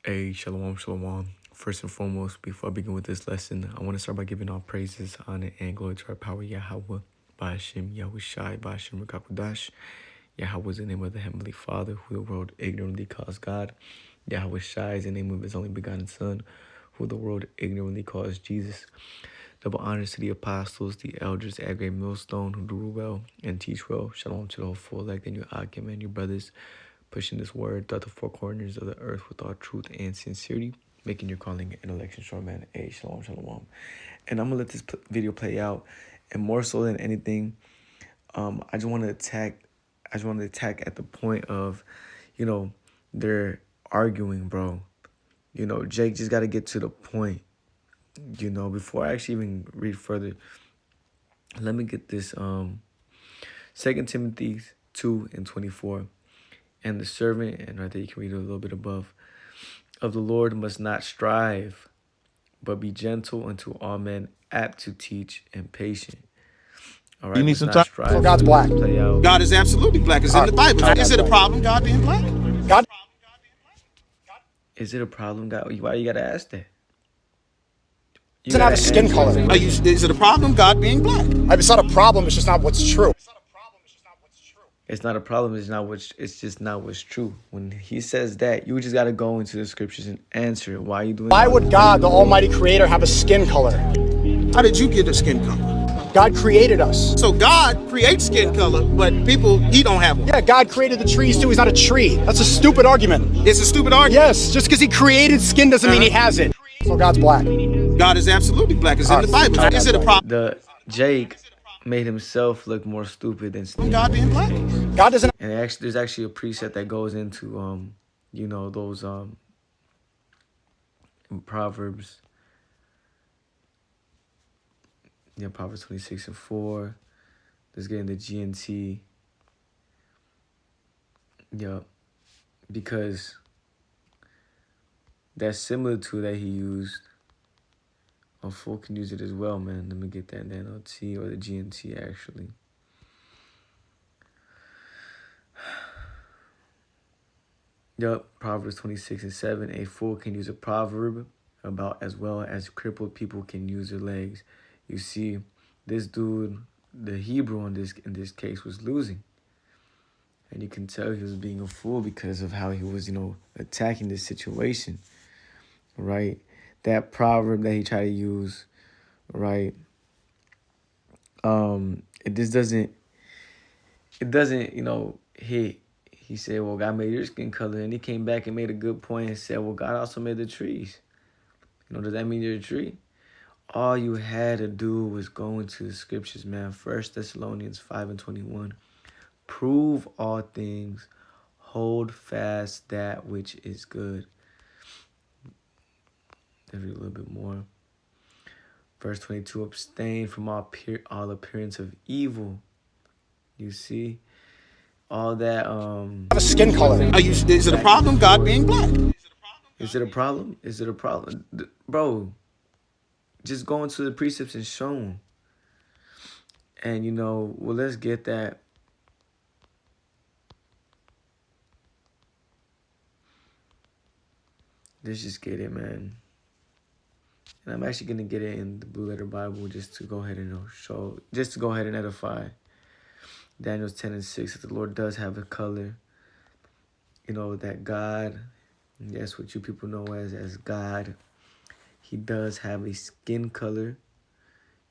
Hey, shalom, shalom. First and foremost, before I begin with this lesson, I want to start by giving all praises, honor, and glory to our power, Yahweh, by Hashem, Yahweh Shai, by Hashem, Rakakwadash. Yahweh is the name of the Heavenly Father, who the world ignorantly calls God. Yahweh Shai is the name of his only begotten Son, who the world ignorantly calls Jesus. Double honors to the apostles, the elders, at Great Millstone, who do well and teach well. Shalom to the whole full elect and your Akim and your brothers, pushing this word throughout the four corners of the earth with all truth and sincerity, making your calling an election sure, man. Hey, shalom, shalom. And I'm gonna let this video play out. And more so than anything, I just want to attack. I just want to attack at the point of, they're arguing, bro. Jake just got to get to the point. Before I actually even read further, let me get this. 2 Timothy 2:24. And the servant, and right there you can read it a little bit above, of the Lord must not strive, but be gentle unto all men, apt to teach and patient. All right, You need must some not time. strive. So God's black. Play out. God is absolutely black. It's in the Bible. Is it a problem, God being black? God Is it a problem, God? Why you gotta ask that? You doesn't have a gotta skin answer color. it. Is it a problem, God being black? It's not a problem. It's just not what's true. It's not a problem. It's just not what's true. When he says that, you just gotta go into the scriptures and answer it. Why are you doing Why that? would God, the Almighty Creator, have a skin color? How did you get a skin color? God created us. So God creates skin color, but he don't have one. Yeah, God created the trees too. He's not a tree. That's a stupid argument. It's a stupid argument. Yes, just because he created skin doesn't mean he has it. So God's black. God is absolutely black. It's in the Bible. Is it a problem, The Jake made himself look more stupid than Steve. God being black? God doesn't. And there's actually a preset that goes into those in Proverbs. Yeah, Proverbs 26:4. Let's get into GNT. Yeah, because that's similar to that he used. Full can use it as well, man. Let me get that NLT or the GNT actually. Yep, Proverbs 26:7. A fool can use a proverb about as well as crippled people can use their legs. You see, this dude, the Hebrew in this case, was losing. And you can tell he was being a fool because of how he was, attacking this situation. Right? That proverb that he tried to use, right? It doesn't hit. He said, well, God made your skin color. And he came back and made a good point and said, well, God also made the trees. Does that mean you're a tree? All you had to do was go into the scriptures, man. 1 Thessalonians 5:21. Prove all things. Hold fast that which is good. Let's read a little bit more. Verse 22. Abstain from all appearance of evil. You see? All that Have a skin color. Is it a problem, God being black? Is it a problem? Is it a problem? Bro, just go into the precepts and show them. And, let's get that. Let's just get it, man. And I'm actually going to get it in the Blue Letter Bible just to go ahead and just to go ahead and edify. Daniel 10:6, that the Lord does have a color. That God, that's what you people know as God, he does have a skin color,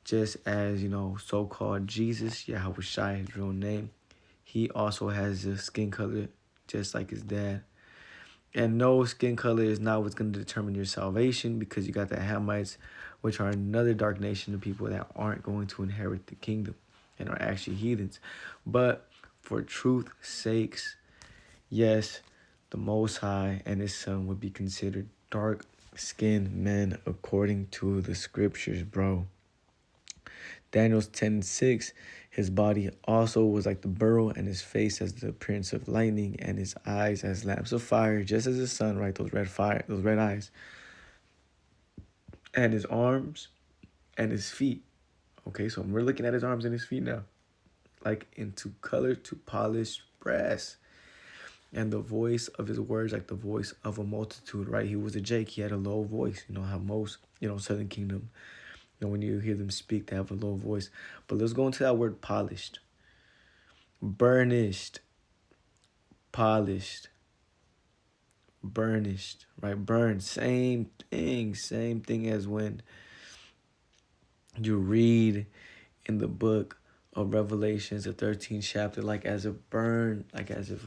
just as, so-called Jesus, Yahweh Shai, his real name. He also has a skin color, just like his dad. And no, skin color is not what's going to determine your salvation, because you got the Hamites, which are another dark nation of people that aren't going to inherit the kingdom and are actually heathens. But for truth's sakes, yes, the Most High and his son would be considered dark-skinned men according to the scriptures, bro. Daniel 10:6, his body also was like the beryl, and his face as the appearance of lightning, and his eyes as lamps of fire, just as the sun, right? Those red eyes. And his arms and his feet. Okay, so we're looking at his arms and his feet now. Like into color to polished brass. And the voice of his words like the voice of a multitude, right? He was a Jake. He had a low voice. You know how most, Southern Kingdom, when you hear them speak, they have a low voice. But let's go into that word polished. Burnished. Polished. Burnished, right? Burned. Same thing. Same thing as when you read in the book of Revelations, the 13th chapter, like as if burned, like as if,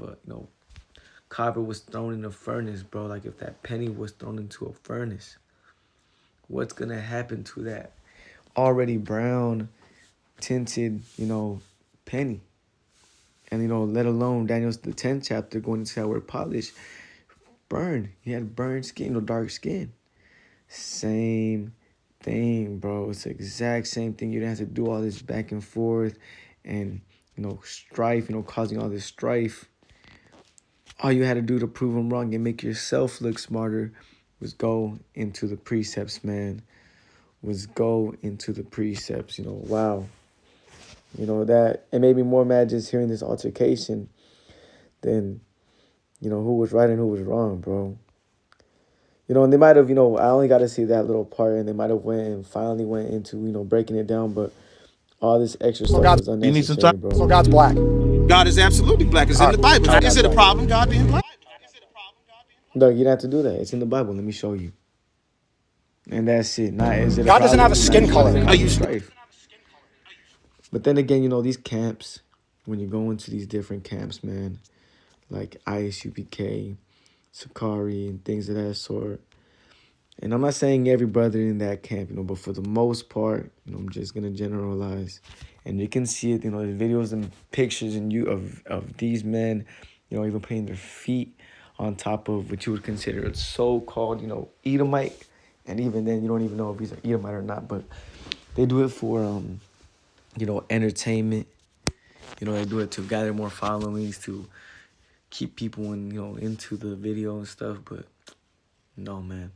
copper was thrown in a furnace, bro. Like if that penny was thrown into a furnace. What's going to happen to that already brown tinted, penny? And, let alone Daniel's the 10th chapter going into that word polished. Burned. He had burned skin, dark skin. Same thing, bro. It's the exact same thing. You didn't have to do all this back and forth and, strife, causing all this strife. All you had to do to prove them wrong and make yourself look smarter was go into the precepts, man. Was go into the precepts, wow. That it made me more mad just hearing this altercation than, who was right and who was wrong, bro. And they might have, I only got to see that little part, and they might have finally went into, breaking it down, but all this extra stuff was unnecessary, you need some time. bro. So God's black. God is absolutely black. It's in the Bible. Is it a problem, God being black? No, you don't have to do that. It's in the Bible. Let me show you. And that's it. Not is it. God doesn't have a skin color. Are you strife? But then again, these camps, when you go into these different camps, man, like ISUPK, Sakari, and things of that sort. And I'm not saying every brother in that camp, but for the most part, I'm just gonna generalize. And you can see it, the videos and pictures of these men, even putting their feet on top of what you would consider a so-called, Edomite. And even then, you don't even know if he's an Edomite or not. But they do it for, entertainment. They do it to gather more followings, to keep people into the video and stuff. But no, man.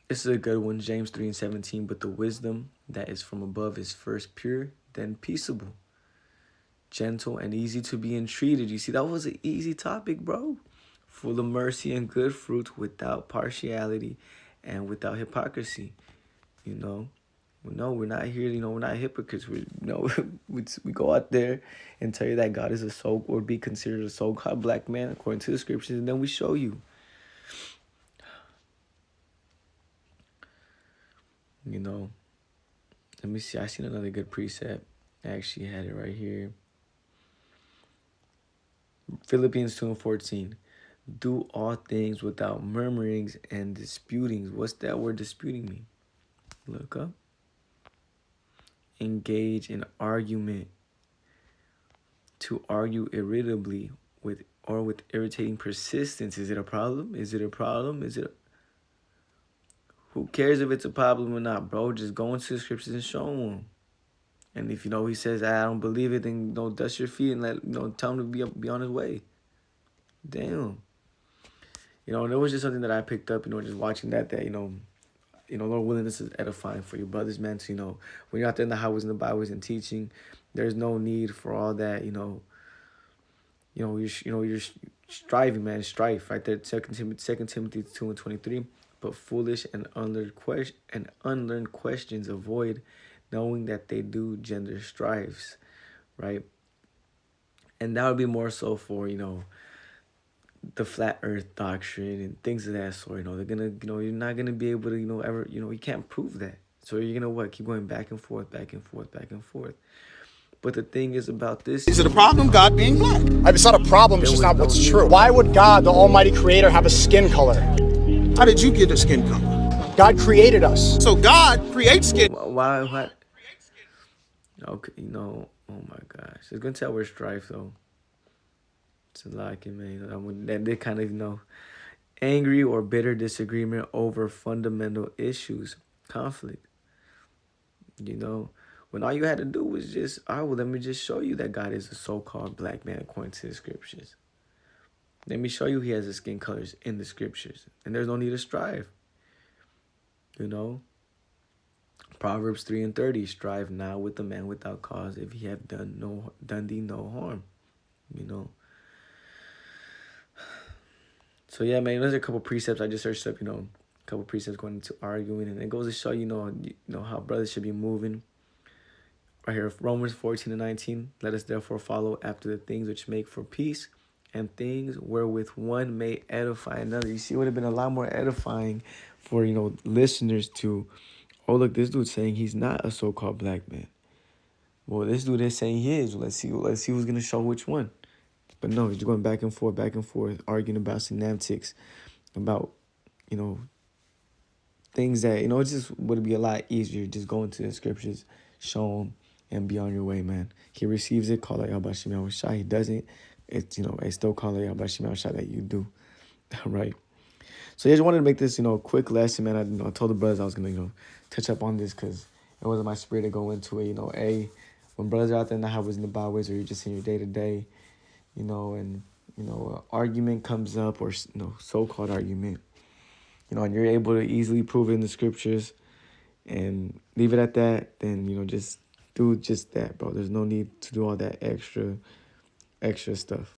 This is a good one, James 3:17. But the wisdom that is from above is first pure, then peaceable, gentle, and easy to be entreated. You see, that was an easy topic, bro. Full of mercy and good fruit, without partiality and without hypocrisy. No, we're not here, we're not hypocrites. We go out there and tell you that God is or be considered a so-called black man according to the scriptures, and then we show you. Let me see. I seen another good precept. I actually had it right here. Philippians 2:14. Do all things without murmurings and disputings. What's that word disputing mean? Look up. Engage in argument. To argue irritably with irritating persistence. Is it a problem? Who cares if it's a problem or not, bro? Just go into the scriptures and show him. And if he says, I don't believe it, then dust your feet and tell him to be on his way. Damn. And it was just something that I picked up, just watching that, Lord willing, this is edifying for your brothers, man. So, when you're out there in the highways and the byways and teaching, there's no need for all that, you're striving, man, strife, right there. 2 Timothy 2:23. But foolish and unlearned questions avoid, knowing that they do gender strifes, right? And that would be more so for, the flat earth doctrine and things of that sort. They're gonna, you're not gonna be able to, ever, you can't prove that. So you're gonna keep going back and forth, back and forth, back and forth. But the thing is about this. Is it a problem, God being black? It's not a problem, it's just not what's true. Why would God, the Almighty Creator, have a skin color? How did you get a skin color? God created us. So God creates skin. Why? Okay, oh my gosh. It's gonna tell we're strife though. It's a lot, man. That they kind of, angry or bitter disagreement over fundamental issues, conflict. When all you had to do was just, all right, well, let me just show you that God is a so-called black man according to the scriptures. Let me show you he has the skin colors in the scriptures. And there's no need to strive. Proverbs 3:30. Strive not with the man without cause if he have done thee no harm. you know. So yeah, man, there's a couple precepts I just searched up, a couple precepts going into arguing, and it goes to show, how brothers should be moving. Right here, Romans 14:19. Let us therefore follow after the things which make for peace, and things wherewith one may edify another. You see, it would have been a lot more edifying for, listeners to, oh, look, this dude's saying he's not a so-called black man. Well, this dude is saying he is. Let's see who's going to show which one. But no, he's going back and forth, arguing about semantics, about, things that, it just would be a lot easier just going to the scriptures, show him, and be on your way, man. He receives it, call it Yahbashim Yahushai. He doesn't, it's, it's still call it Yahbashim Yahushai that you do, right? So yeah, I just wanted to make this, quick lesson, man. I told the brothers I was going to, touch up on this because it wasn't my spirit to go into it, when brothers are out there in the highways and the byways, or you're just in your day-to-day, and, an argument comes up, or, so-called argument, and you're able to easily prove it in the scriptures and leave it at that, then, just do just that, bro. There's no need to do all that extra stuff.